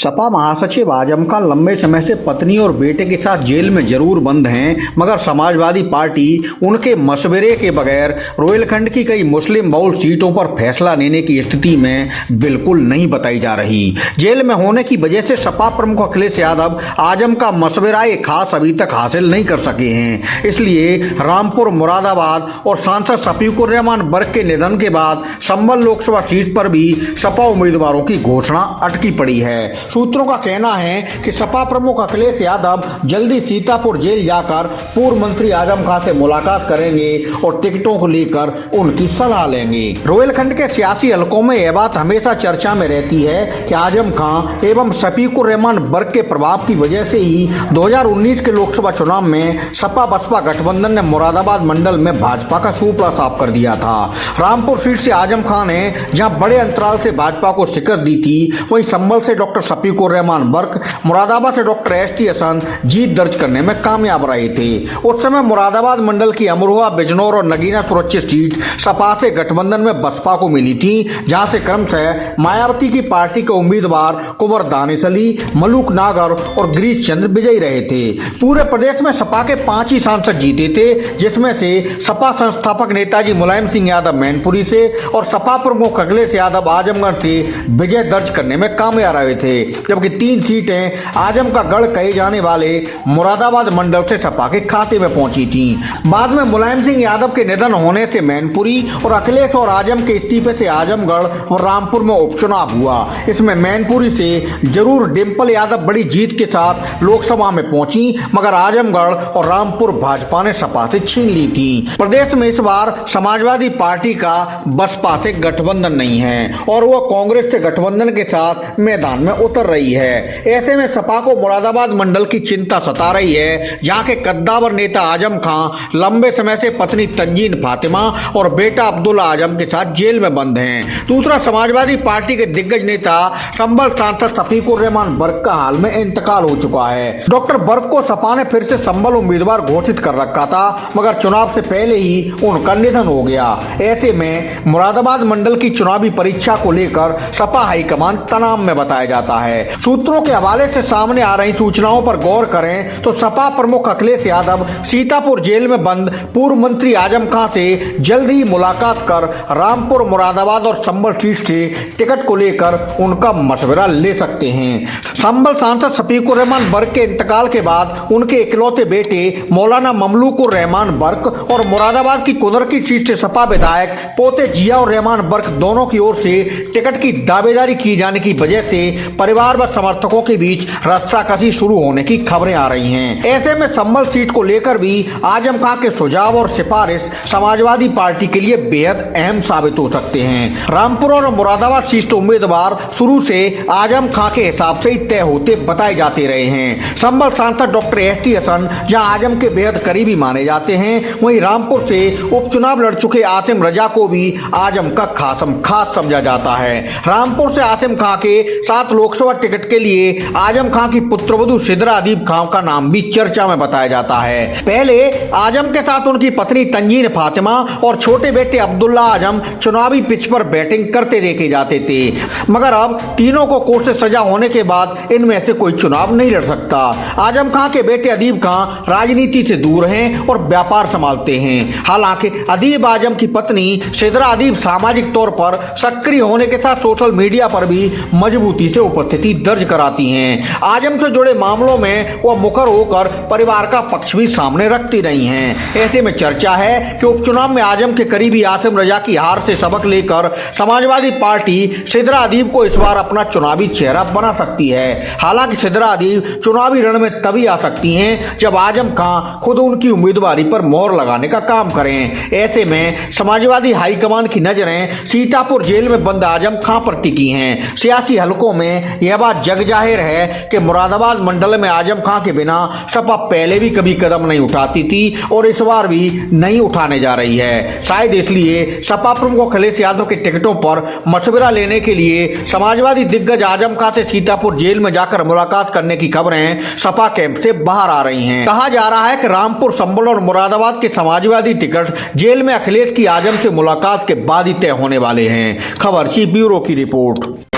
सपा महासचिव आजम खान लंबे समय से पत्नी और बेटे के साथ जेल में जरूर बंद हैं, मगर समाजवादी पार्टी उनके मशवरे के बगैर रोहिलखंड की कई मुस्लिम बहुल सीटों पर फैसला लेने की स्थिति में बिल्कुल नहीं बताई जा रही। जेल में होने की वजह से सपा प्रमुख अखिलेश यादव आजम का मशवरा एक खास अभी तक हासिल नहीं कर सके हैं। इसलिए रामपुर, मुरादाबाद और सांसद शफीकुर रहमान बर्क के निधन के बाद संभल लोकसभा सीट पर भी सपा उम्मीदवारों की घोषणा अटकी पड़ी है। सूत्रों का कहना है कि सपा प्रमुख अखिलेश यादव जल्दी सीतापुर जेल जाकर पूर्व मंत्री आजम खान से मुलाकात करेंगे और टिकटों को लेकर उनकी सलाह लेंगे। रोहिलखंड के सियासी हलकों में यह बात हमेशा चर्चा में रहती है कि आजम खान एवं शफीकुर रहमान बर्क के प्रभाव की वजह से ही 2019 के लोकसभा चुनाव में सपा बसपा गठबंधन ने मुरादाबाद मंडल में भाजपा का सूपड़ा साफ कर दिया था। रामपुर सीट से आजम खान ने जहां बड़े अंतराल से भाजपा को शिकस्त दी थी, वहीं संभल से डॉक्टर शफीकुर रहमान बर्क, मुरादाबाद से डॉक्टर एस.टी. हसन जीत दर्ज करने में कामयाब रहे थे। उस समय मुरादाबाद मंडल की अमरोहा, बिजनौर और नगीना सुरक्षित सीट सपा से गठबंधन में बसपा को मिली थी, जहां से क्रमशः मायावती की पार्टी के उम्मीदवार कुंवर दानिश अली, मलूक नागर और गिरीश चंद्र विजयी रहे थे। पूरे प्रदेश में सपा के 5 ही सांसद जीते थे, जिसमें से सपा संस्थापक नेताजी मुलायम सिंह यादव मैनपुरी से और सपा प्रमुख अखिलेश यादव आजमगढ़ से विजय दर्ज करने में कामयाब रहे थे, जबकि 3 सीटें आजम का गढ़ कहे जाने वाले मुरादाबाद मंडल से सपा के खाते में पहुंची थी। बाद में मुलायम सिंह यादव के निधन होने से मैनपुरी और अखिलेश और आजम के इस्तीफे से आजमगढ़ और रामपुर में उपचुनाव हुआ। इसमें मैनपुरी से जरूर डिंपल यादव बड़ी जीत के साथ लोकसभा में पहुंची, मगर आजमगढ़ और रामपुर भाजपा ने सपा से छीन ली थी। प्रदेश में इस बार समाजवादी पार्टी का बसपा से गठबंधन नहीं है और वह कांग्रेस से गठबंधन के साथ मैदान में उतर रही है। ऐसे में सपा को मुरादाबाद मंडल की चिंता सता रही है, जहां के कद्दावर नेता आजम खान लंबे समय से पत्नी तंजीन फातिमा और बेटा अब्दुल्ला आजम के साथ जेल में बंद हैं। दूसरा, समाजवादी पार्टी के दिग्गज नेता संभल सांसद शफीकुर रहमान बर्क का हाल में इंतकाल हो चुका है। डॉक्टर बर्क को सपा ने फिर से संभल उम्मीदवार घोषित कर रखा था, मगर चुनाव से पहले ही उनका निधन हो गया। ऐसे में मुरादाबाद मंडल की चुनावी परीक्षा को लेकर सपा हाईकमान तनाव में बताया जाता है। सूत्रों के हवाले से सामने आ रही सूचनाओं पर गौर करें तो सपा प्रमुख अखिलेश यादव सीतापुर जेल में बंद पूर्व मंत्री आजम खान से जल्द ही मुलाकात कर रामपुर, मुरादाबाद और संभल सीट से टिकट को लेकर उनका मशवरा ले सकते हैं। संभल सांसद शफीकुर रहमान बर्क के इंतकाल के बाद उनके इकलौते बेटे मौलाना ममलूकुर रहमान बर्क और मुरादाबाद की कुनर की सीट से सपा विधायक पोते जिया और रहमान बर्क दोनों की ओर से टिकट की दावेदारी की जाने की वजह से परिवार व समर्थकों के बीच रस्साकसी शुरू होने की खबरें आ रही हैं। ऐसे में संभल सीट को लेकर भी आजम खान के सुझाव और सिफारिश समाजवादी पार्टी के लिए बेहद अहम साबित हो सकते हैं। रामपुर और मुरादाबाद सीट उम्मीदवार शुरू से आजम खान के हिसाब से ही तय होते बताए जाते रहे हैं। संभल सांसद डॉक्टर एस.टी. हसन जहां आजम के बेहद करीबी माने जाते हैं, वहीं रामपुर से उपचुनाव लड़ चुके आसिम रजा को भी आजम का खास समझा जाता है। रामपुर से आसिम खान के साथ लोकसभा टिकट के लिए आजम खान की पुत्रवधू सिदरा अदीब खान का नाम भी चर्चा में बताया जाता है। पहले आजम के साथ उनकी पत्नी तंजीन फातिमा और छोटे बेटे अब्दुल्ला आजम चुनावी पिच पर बैटिंग करते देखे जाते थे, मगर अब तीनों को कोर्ट से सजा होने के बाद इनमें से कोई चुनाव नहीं लड़ सकता। आजम खान के बेटे अदीब खान राजनीति से दूर हैं और व्यापार संभालते हैं। हालांकि अदीब आजम की पत्नी सिदरा अदीब सामाजिक तौर पर सक्रिय होने के साथ सोशल मीडिया पर भी मजबूती से उपस्थिति दर्ज कराती हैं। आजम से जुड़े मामलों में वह मुखर होकर परिवार का पक्ष भी सामने रखती रही हैं। ऐसे में चर्चा है कि उपचुनाव में आजम के करीबी आसिम रजा की हार से सबक लेकर समाजवादी पार्टी सिदरा अदीब को इस बार अपना चुनावी चेहरा बना सकती है। हालांकि सिदरा अदीब चुनावी रण में तभी आ सकती हैं जब आजम खान खुद उनकी उम्मीदवारी पर मोहर लगाने का काम करें। ऐसे में समाजवादी हाईकमान की नजरें सीतापुर जेल में बंद आजम खान पर टिकी हैं। सियासी हलकों में यह बात जग जाहिर है कि मुरादाबाद मंडल में आजम खान के बिना सपा पहले भी कभी कदम नहीं उठाती थी और इस बार भी नहीं उठाने जा रही है। शायद इसलिए सपा प्रमुख अखिलेश यादव के टिकटों पर मशवरा लेने के लिए समाजवादी दिग्गज आजम खान से सीतापुर जेल में जाकर मुलाकात करने की खबरें सपा कैंप से बाहर आ रही हैं। कहा जा रहा है कि रामपुर, संभल और मुरादाबाद के समाजवादी टिकट जेल में अखिलेश की आजम से मुलाकात के बाद ही तय होने वाले हैं। खबर सी ब्यूरो की रिपोर्ट।